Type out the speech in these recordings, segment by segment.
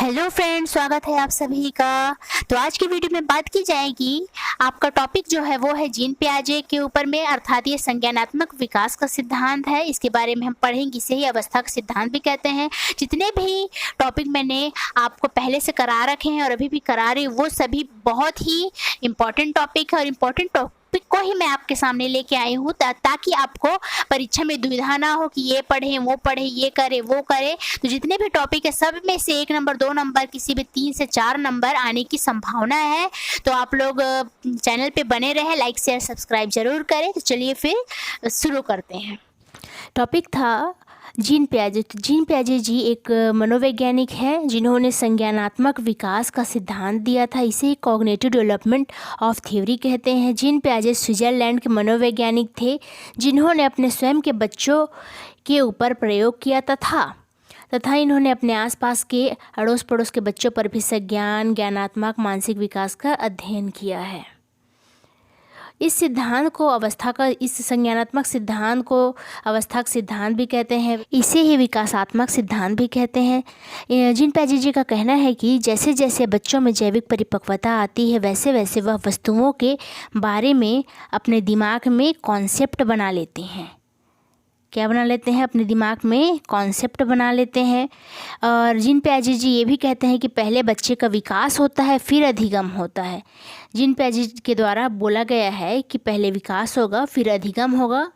Hello friends, स्वागत है आप सभी का। तो आज की वीडियो में बात की जाएगी, आपका टॉपिक जो है वो है जीन पियाजे के ऊपर में, अर्थात ये संज्ञानात्मक विकास का सिद्धांत है। इसके बारे में हम पढ़ेंगे, इसे ही अवस्था का सिद्धांत भी कहते हैं। जितने भी टॉपिक मैंने आपको पहले से करा रखे हैं और अभी भी करा रही हूँ, वो सभी बहुत ही इम्पोर्टेंट टॉपिक है और इम्पोर्टेंट टॉपिक को ही मैं आपके सामने लेके आई हूँ ताकि आपको परीक्षा में दुविधा ना हो कि ये पढ़े वो पढ़े, ये करे वो करे। तो जितने भी टॉपिक है सब में से 1 नंबर 2 नंबर, किसी भी 3 से 4 नंबर आने की संभावना है। तो आप लोग चैनल पे बने रहे, लाइक शेयर सब्सक्राइब जरूर करें। तो चलिए फिर शुरू करते हैं। टॉपिक था जीन पियाजे। जीन पियाजे जी एक मनोवैज्ञानिक है जिन्होंने संज्ञानात्मक विकास का सिद्धांत दिया था। इसे कॉग्निटिव डेवलपमेंट ऑफ थ्योरी कहते हैं। जीन पियाजे स्विट्जरलैंड के मनोवैज्ञानिक थे जिन्होंने अपने स्वयं के बच्चों के ऊपर प्रयोग किया तथा इन्होंने अपने आसपास के अड़ोस पड़ोस के बच्चों पर भी संज्ञान, ज्ञानात्मक, मानसिक विकास का अध्ययन किया है। इस संज्ञानात्मक सिद्धांत को अवस्था का सिद्धांत भी कहते हैं। इसे ही विकासात्मक सिद्धांत भी कहते हैं। जीन पियाजे जी का कहना है कि जैसे जैसे बच्चों में जैविक परिपक्वता आती है, वैसे वैसे वह वस्तुओं के बारे में अपने दिमाग में कॉन्सेप्ट बना लेते हैं। क्या बना लेते हैं? अपने दिमाग में कॉन्सेप्ट बना लेते हैं। और जीन पियाजे जी ये भी कहते हैं कि पहले बच्चे का विकास होता है, फिर अधिगम होता है। जीन पियाजे के द्वारा बोला गया है कि पहले विकास होगा, फिर अधिगम होगा।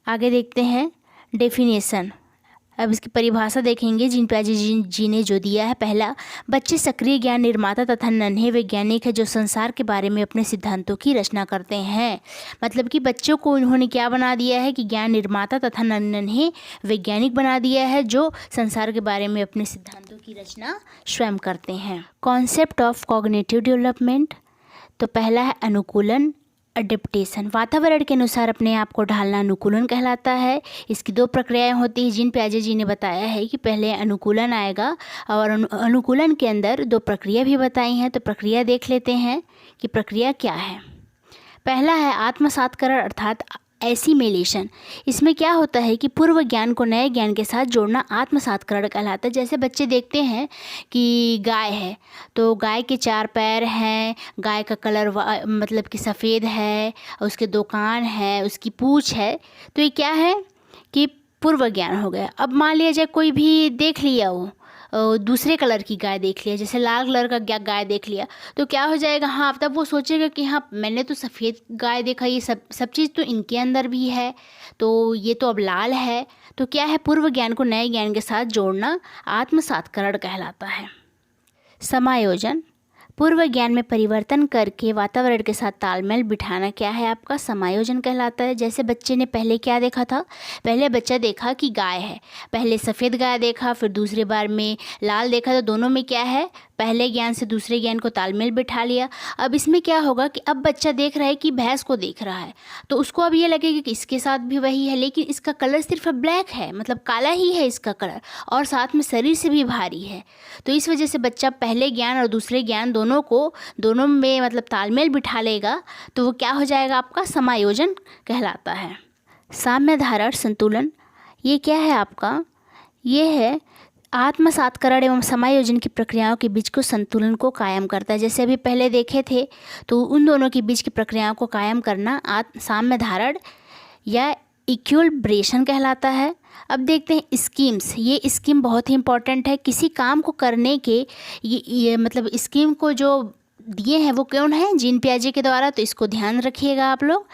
आगे देखते हैं डेफिनेशन। अब इसकी परिभाषा देखेंगे। जीन पियाजे जी ने जो दिया है, पहला, बच्चे सक्रिय ज्ञान निर्माता तथा नन्हे वैज्ञानिक है जो संसार के बारे में अपने सिद्धांतों की रचना करते हैं। मतलब कि बच्चों को उन्होंने क्या बना दिया है कि ज्ञान निर्माता तथा नन्हे वैज्ञानिक बना दिया है जो संसार के बारे में अपने सिद्धांतों की रचना स्वयं करते हैं। Concept of cognitive development. तो पहला है अनुकूलन, अडेप्टेशन। वातावरण के अनुसार अपने आप को ढालना अनुकूलन कहलाता है। इसकी 2 प्रक्रियाएं होती हैं। जीन पियाजे जी ने बताया है कि पहले अनुकूलन आएगा और अनुकूलन के अंदर 2 प्रक्रिया भी बताई हैं। तो प्रक्रिया देख लेते हैं कि प्रक्रिया क्या है। पहला है आत्मसात्करण अर्थात एसिमिलेशन। इसमें क्या होता है कि पूर्व ज्ञान को नए ज्ञान के साथ जोड़ना आत्मसात्करण कहलाता है। जैसे बच्चे देखते हैं कि गाय है तो गाय के 4 पैर हैं, गाय का कलर मतलब कि सफ़ेद है, उसके 2 कान है, उसकी पूँछ है। तो ये क्या है कि पूर्व ज्ञान हो गया। अब मान लिया जाए कोई भी देख लिया, वो दूसरे कलर की गाय देख लिया, जैसे लाल कलर का गाय देख लिया, तो क्या हो जाएगा? हाँ, तब वो सोचेगा कि हाँ, मैंने तो सफ़ेद गाय देखा, ये सब चीज़ तो इनके अंदर भी है, तो ये तो अब लाल है। तो क्या है? पूर्व ज्ञान को नए ज्ञान के साथ जोड़ना आत्मसात्करण कहलाता है। समायोजन। पूर्व ज्ञान में परिवर्तन करके वातावरण के साथ तालमेल बिठाना क्या है? आपका समायोजन कहलाता है। जैसे बच्चे ने पहले क्या देखा था? पहले बच्चा देखा कि गाय है, पहले सफ़ेद गाय देखा, फिर दूसरी बार में लाल देखा। तो दोनों में क्या है? पहले ज्ञान से दूसरे ज्ञान को तालमेल बिठा लिया। अब इसमें क्या होगा कि अब बच्चा देख रहा है कि भैंस को देख रहा है, तो उसको अब ये लगेगा कि इसके साथ भी वही है, लेकिन इसका कलर सिर्फ ब्लैक है, मतलब काला ही है इसका कलर, और साथ में शरीर से भी भारी है। तो इस वजह से बच्चा पहले ज्ञान और दूसरे ज्ञान दोनों में मतलब तालमेल बिठा लेगा। तो वो क्या हो जाएगा? आपका समायोजन कहलाता है। साम्य धारण संतुलन, ये क्या है आपका? ये है आत्मसात्करण एवं समायोजन की प्रक्रियाओं के बीच को संतुलन को कायम करता है। जैसे अभी पहले देखे थे, तो उन दोनों के बीच की प्रक्रियाओं को कायम करना साम्य धारण या इक्विलिब्रेशन कहलाता है। अब देखते हैं स्कीम्स। ये स्कीम बहुत ही इंपॉर्टेंट है। किसी काम को करने के ये मतलब स्कीम को जो दिए हैं वो कौन है? जीन पियाजे के द्वारा। तो इसको ध्यान रखिएगा आप लोग।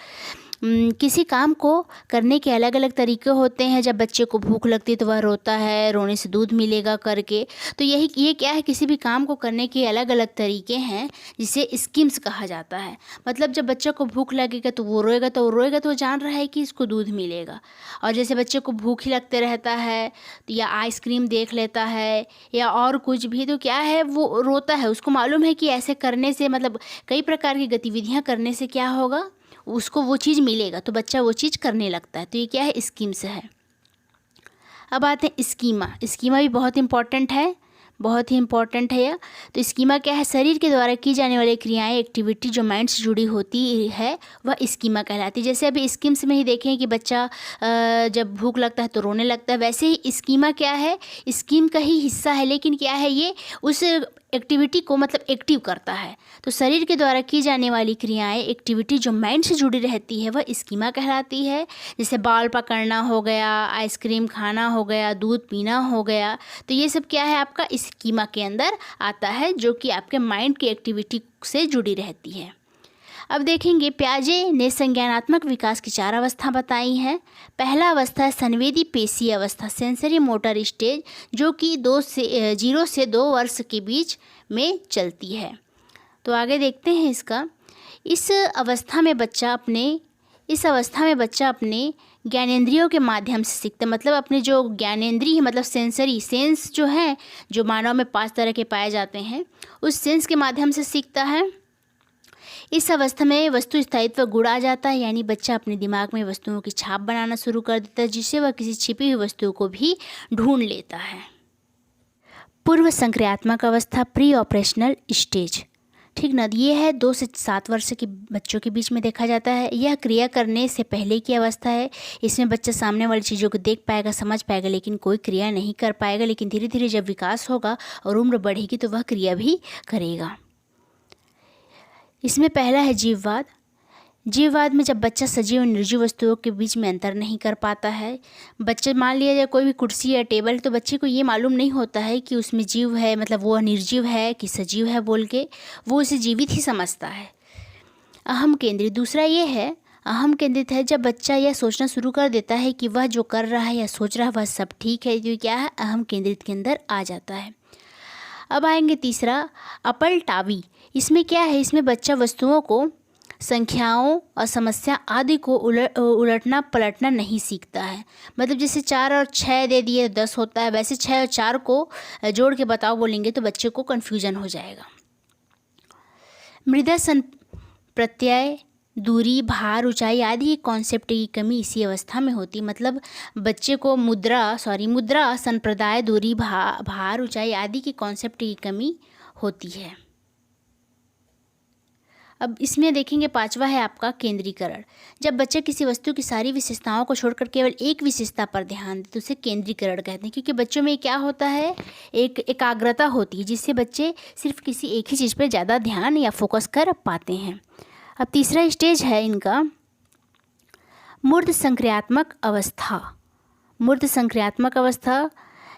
किसी काम को करने के अलग अलग तरीके होते हैं। जब बच्चे को भूख लगती है तो वह रोता है, रोने से दूध मिलेगा करके। तो ये क्या है? किसी भी काम को करने के अलग अलग तरीके हैं, जिसे स्कीम्स कहा जाता है। मतलब जब बच्चे को भूख लगेगा तो वो रोएगा, तो वो जान रहा है कि इसको दूध मिलेगा। और जैसे बच्चे को भूख ही लगते रहता है तो या आइसक्रीम देख लेता है या और कुछ भी, तो क्या है? वो रोता है। उसको मालूम है कि ऐसे करने से, मतलब कई प्रकार की गतिविधियाँ करने से क्या होगा, उसको वो चीज़ मिलेगा, तो बच्चा वो चीज़ करने लगता है। तो ये क्या है? स्कीम से है। अब आते हैं स्कीमा। स्कीमा भी बहुत इंपॉर्टेंट है। बहुत ही इंपॉर्टेंट है यह। तो स्कीमा क्या है? शरीर के द्वारा की जाने वाली क्रियाएं, एक्टिविटी जो माइंड से जुड़ी होती है वह स्कीमा कहलाती है। जैसे अभी स्कीम्स में ही देखें कि बच्चा जब भूख लगता है तो रोने लगता है, वैसे ही स्कीमा क्या है? स्कीम का ही हिस्सा है, लेकिन क्या है ये? उस एक्टिविटी को मतलब एक्टिव करता है। तो शरीर के द्वारा की जाने वाली क्रियाएं, एक्टिविटी जो माइंड से जुड़ी रहती है वह स्कीमा कहलाती है। जैसे बाल पकड़ना हो गया, आइसक्रीम खाना हो गया, दूध पीना हो गया, तो ये सब क्या है? आपका स्कीमा के अंदर आता है, जो कि आपके माइंड की एक्टिविटी से जुड़ी रहती है। अब देखेंगे पियाजे ने संज्ञानात्मक विकास की 4 अवस्था बताई हैं। पहला अवस्था है संवेदी पेशी अवस्था, सेंसरी मोटर स्टेज, जो कि 0 से 2 वर्ष के बीच में चलती है। तो आगे देखते हैं इसका। इस अवस्था में बच्चा अपने ज्ञानेंद्रियों के माध्यम से सीखता है। मतलब अपने जो ज्ञानेंद्रिय है, मतलब सेंस जो है, जो मानव में 5 तरह के पाए जाते हैं, उस सेंस के माध्यम से सीखता है। इस अवस्था में वस्तु स्थायित्व गुण आ जाता है, यानी बच्चा अपने दिमाग में वस्तुओं की छाप बनाना शुरू कर देता है, जिससे वह किसी छिपी हुई वस्तु को भी ढूंढ लेता है। पूर्व संक्रियात्मक अवस्था, प्री ऑपरेशनल स्टेज, ठीक ना, ये है 2 से 7 वर्ष के बच्चों के बीच में देखा जाता है। यह क्रिया करने से पहले की अवस्था है। इसमें बच्चा सामने वाली चीज़ों को देख पाएगा, समझ पाएगा, लेकिन कोई क्रिया नहीं कर पाएगा। लेकिन धीरे धीरे जब विकास होगा और उम्र बढ़ेगी तो वह क्रिया भी करेगा। इसमें पहला है जीववाद। जीववाद में जब बच्चा सजीव और निर्जीव वस्तुओं के बीच में अंतर नहीं कर पाता है। बच्चे, मान लिया जाए कोई भी कुर्सी या टेबल, तो बच्चे को ये मालूम नहीं होता है कि उसमें जीव है, मतलब वो निर्जीव है कि सजीव है बोल के, वो उसे जीवित ही समझता है। अहम केंद्रित, दूसरा ये है अहम केंद्रित है, जब बच्चा यह सोचना शुरू कर देता है कि वह जो कर रहा है या सोच रहा है वह सब ठीक है, तो क्या है? अहम केंद्रित के अंदर आ जाता है। अब आएंगे तीसरा, अपलटावी। इसमें क्या है? इसमें बच्चा वस्तुओं को, संख्याओं और समस्या आदि को उलटना पलटना नहीं सीखता है। मतलब जैसे 4 और 6 दे दिए 10 होता है, वैसे 6 और 4 को जोड़ के बताओ बोलेंगे तो बच्चे को कन्फ्यूजन हो जाएगा। मृदा प्रत्यय, दूरी, भार, ऊंचाई आदि की कॉन्सेप्ट की कमी इसी अवस्था में होती है। मतलब बच्चे को मुद्रा, संप्रदाय, दूरी, भार, ऊंचाई आदि की कॉन्सेप्ट की कमी होती है। अब इसमें देखेंगे 5वां है आपका केंद्रीकरण। जब बच्चा किसी वस्तु की सारी विशेषताओं को छोड़कर केवल एक विशेषता पर ध्यान दे तो उसे केंद्रीकरण कहते हैं। क्योंकि बच्चों में क्या होता है? एक एकाग्रता होती है, जिससे बच्चे सिर्फ किसी एक ही चीज़ पर ज़्यादा ध्यान या फोकस कर पाते हैं। अब तीसरा स्टेज है इनका मूर्त संक्रियात्मक अवस्था। मूर्त संक्रियात्मक अवस्था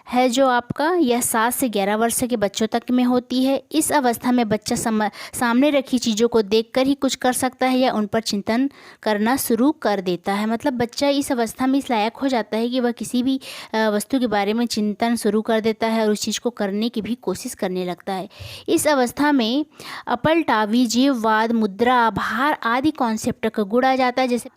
है जो आपका, यह 7 से 11 वर्ष के बच्चों तक में होती है। इस अवस्था में बच्चा सामने रखी चीज़ों को देखकर ही कुछ कर सकता है या उन पर चिंतन करना शुरू कर देता है। मतलब बच्चा इस अवस्था में इस लायक हो जाता है कि वह किसी भी वस्तु के बारे में चिंतन शुरू कर देता है और उस चीज़ को करने की भी कोशिश करने लगता है। इस अवस्था में अपलटावी, जीववाद, मुद्रा, भार आदि कॉन्सेप्ट का गुण आ जाता है। जैसे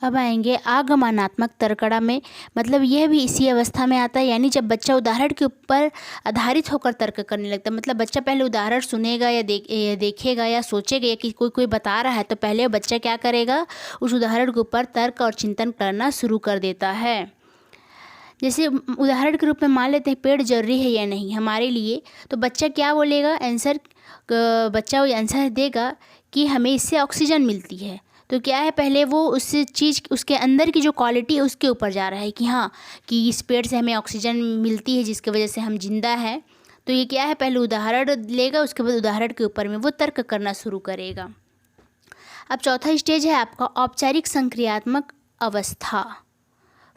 अब आएंगे आगमनात्मक तर्कड़ा में, मतलब यह भी इसी अवस्था में आता है। यानी जब बच्चा उदाहरण के ऊपर आधारित होकर तर्क करने लगता है। मतलब बच्चा पहले उदाहरण सुनेगा या देखेगा या सोचेगा या कि कोई बता रहा है, तो पहले बच्चा क्या करेगा? उस उदाहरण के ऊपर तर्क और चिंतन करना शुरू कर देता है। जैसे उदाहरण के रूप में मान लेते हैं पेड़ जरूरी है या नहीं हमारे लिए, तो बच्चा क्या बोलेगा? बच्चा वो आंसर देगा कि हमें इससे ऑक्सीजन मिलती है। तो क्या है? पहले वो उस चीज़, उसके अंदर की जो क्वालिटी है उसके ऊपर जा रहा है कि हाँ, कि इस पेड़ से हमें ऑक्सीजन मिलती है जिसकी वजह से हम जिंदा हैं। तो ये क्या है? पहले उदाहरण लेगा, उसके बाद उदाहरण के ऊपर में वो तर्क करना शुरू करेगा। अब चौथा स्टेज है आपका औपचारिक संक्रियात्मक अवस्था,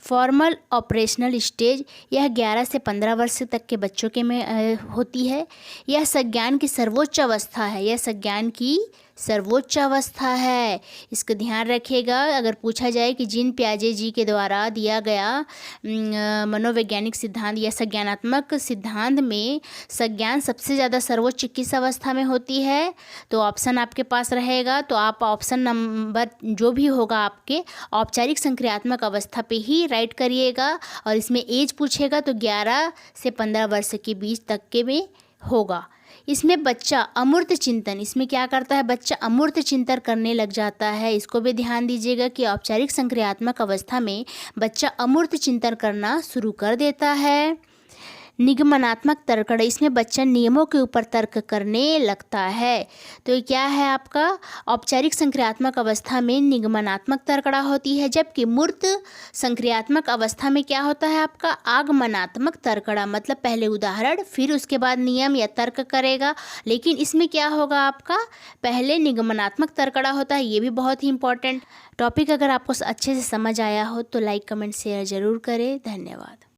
फॉर्मल ऑपरेशनल स्टेज। यह 11 से 15 वर्ष तक के बच्चों के में होती है। यह संज्ञान की सर्वोच्च अवस्था है। यह संज्ञान की सर्वोच्च अवस्था है, इसका ध्यान रखिएगा। अगर पूछा जाए कि जीन पियाजे जी के द्वारा दिया गया मनोवैज्ञानिक सिद्धांत या संज्ञानात्मक सिद्धांत में संज्ञान सबसे ज़्यादा सर्वोच्च किस अवस्था में होती है, तो ऑप्शन आपके पास रहेगा। तो आप ऑप्शन नंबर जो भी होगा आपके औपचारिक संक्रियात्मक अवस्था पे ही राइट करिएगा। और इसमें एज पूछेगा तो 11 से 15 वर्ष के बीच तक के में होगा। इसमें बच्चा अमूर्त चिंतन, इसमें क्या करता है? बच्चा अमूर्त चिंतन करने लग जाता है। इसको भी ध्यान दीजिएगा कि औपचारिक संक्रियात्मक अवस्था में बच्चा अमूर्त चिंतन करना शुरू कर देता है। निगमनात्मक तर्कण, इसमें बच्चा नियमों के ऊपर तर्क करने लगता है। तो ये क्या है आपका? औपचारिक संक्रियात्मक अवस्था में निगमनात्मक तर्कणा होती है, जबकि मूर्त संक्रियात्मक अवस्था में क्या होता है आपका? आगमनात्मक तर्कणा। मतलब पहले उदाहरण फिर उसके बाद नियम या तर्क करेगा, लेकिन इसमें क्या होगा आपका? पहले निगमनात्मक तर्कणा होता है। ये भी बहुत ही इंपॉर्टेंट टॉपिक। अगर आपको अच्छे से समझ आया हो तो लाइक कमेंट शेयर ज़रूर करें। धन्यवाद।